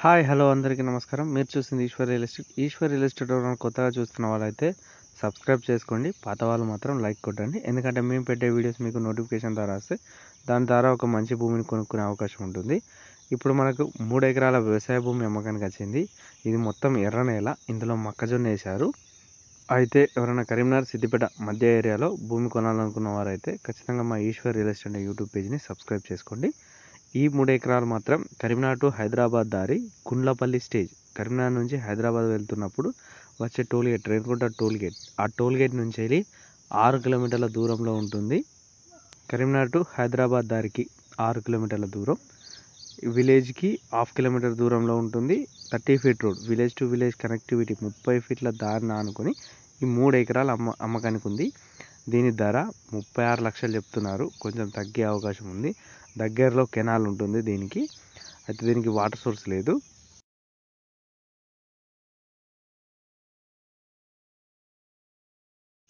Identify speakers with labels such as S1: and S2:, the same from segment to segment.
S1: Hi hello అందరికీ నమస్కారం. మీరు చూస్తుంది ఈశ్వర్ రియల్ ఎస్టేట్ కొత్తగా చూస్తున్న వాళ్ళైతే సబ్స్క్రైబ్ చేసుకోండి. పాత వాళ్ళు మాత్రం లైక్ కొట్టండి. ఎందుకంటే మేము పెట్టే వీడియోస్ మీకు నోటిఫికేషన్ ద్వారా వస్తే దాని ద్వారా ఒక మంచి భూమిని కొనుక్కునే అవకాశం ఉంటుంది. ఇప్పుడు మనకు 3 ఎకరాల వ్యవసాయ భూమి అమ్మకానికి వచ్చింది. ఇది మొత్తం ఎర్ర నేల. ఇందులో మొక్కజొన్న వేశారు. అయితే ఎవరైనా కరీంనగర్ సిద్దిపేట మధ్య ఏరియాలో భూమి కొనాలనుకున్న వారైతే ఖచ్చితంగా మా ఈశ్వర్ రియల్ ఎస్టేట్ యూట్యూబ్ పేజ్ని సబ్స్క్రైబ్ చేసుకోండి. ఈ 3 ఎకరాలు మాత్రం కరీంనగర్ టు హైదరాబాద్ దారి గుండ్లపల్లి స్టేజ్. కరీంనగర్ నుంచి హైదరాబాద్ వెళ్తున్నప్పుడు వచ్చే టోల్గేట్ రేణిగుంట టోల్గేట్. ఆ టోల్గేట్ నుంచి వెళ్ళి 6 కిలోమీటర్ల దూరంలో ఉంటుంది. కరీంనగర్ టు హైదరాబాద్ దారికి 6 కిలోమీటర్ల దూరం. విలేజ్కి 1/2 కిలోమీటర్ దూరంలో ఉంటుంది. 30 feet road, village to village connectivity, 30 ఫీట్ల దారిని ఆనుకొని ఈ 3 ఎకరాలు అమ్మకానికి ఉంది. దీని ధర 36 లక్షలు చెప్తున్నారు. కొంచెం తగ్గే అవకాశం ఉంది. దగ్గరలో కెనాల్ ఉంటుంది దీనికి. అయితే దీనికి వాటర్ సోర్స్ లేదు.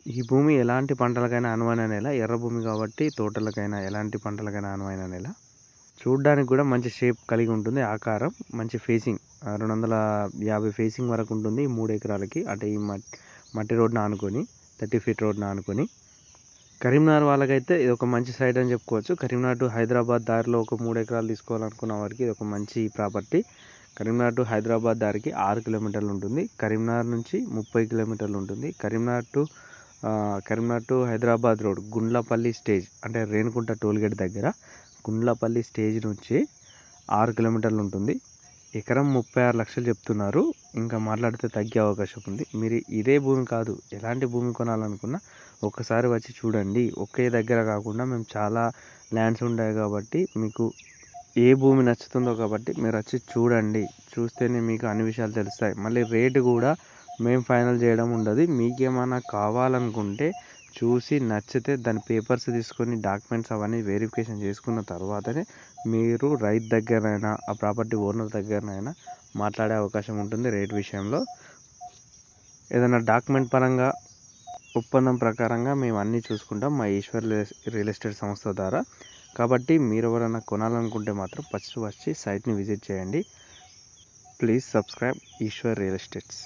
S1: ఈ భూమి ఎలాంటి పంటలకైనా అనువైన నేల. ఎర్ర భూమి కాబట్టి తోటలకైనా ఎలాంటి పంటలకైనా అనువైన నేల. చూడడానికి కూడా మంచి షేప్ కలిగి ఉంటుంది. ఆకారం మంచి ఫేసింగ్ 250 ఫేసింగ్ వరకు ఉంటుంది ఈ 3 ఎకరాలకి. అంటే ఈ మట్టి రోడ్ని ఆనుకొని 30 ఫీట్ రోడ్ని ఆనుకొని. కరీంనగర్ వాళ్ళకైతే ఇది ఒక మంచి సైట్ అని చెప్పుకోవచ్చు. కరీంనగర్ టు హైదరాబాద్ దారిలో ఒక 3 ఎకరాలు తీసుకోవాలనుకున్న వారికి ఇది ఒక మంచి ప్రాపర్టీ. కరీంనగర్ టు హైదరాబాద్ దారికి 6 కిలోమీటర్లు ఉంటుంది. కరీంనగర్ నుంచి 30 కిలోమీటర్లు ఉంటుంది. Karimnagar to Hyderabad road Gundlapalli stage అంటే రేణిగుంట టోల్గేట్ దగ్గర గుండ్లపల్లి స్టేజ్ నుంచి 6 కిలోమీటర్లు ఉంటుంది. ఎకరం 36 లక్షలు చెప్తున్నారు. ఇంకా మాట్లాడితే తగ్గే అవకాశం ఉంది. మీరు ఇదే భూమి కాదు, ఎలాంటి భూమి కొనాలనుకున్నా ఒక్కసారి వచ్చి చూడండి. ఒకే దగ్గర కాకుండా మేము చాలా ల్యాండ్స్ ఉంటాయి కాబట్టి మీకు ఏ భూమి నచ్చుతుందో కాబట్టి మీరు వచ్చి చూడండి. చూస్తేనే మీకు అన్ని విషయాలు తెలుస్తాయి. మళ్ళీ రేటు కూడా మేము ఫైనల్ చేయడం ఉండదు. మీకేమైనా కావాలనుకుంటే చూసి నచ్చితే దాని పేపర్స్ తీసుకొని డాక్యుమెంట్స్ అవన్నీ వెరిఫికేషన్ చేసుకున్న తర్వాతనే మీరు రైతు దగ్గరైనా ఆ ప్రాపర్టీ ఓనర్ దగ్గరనైనా మాట్లాడే అవకాశం ఉంటుంది. రేట్ విషయంలో ఏదైనా డాక్యుమెంట్ పరంగా ఒప్పందం ప్రకారంగా మేము అన్నీ చూసుకుంటాం మా ఈశ్వర్ రియల్ ఎస్టేట్ సంస్థ ద్వారా. కాబట్టి మీరు ఎవరైనా కొనాలనుకుంటే మాత్రం ఫస్ట్ వచ్చి సైట్ని విజిట్ చేయండి. Please subscribe Eeshwar real estates.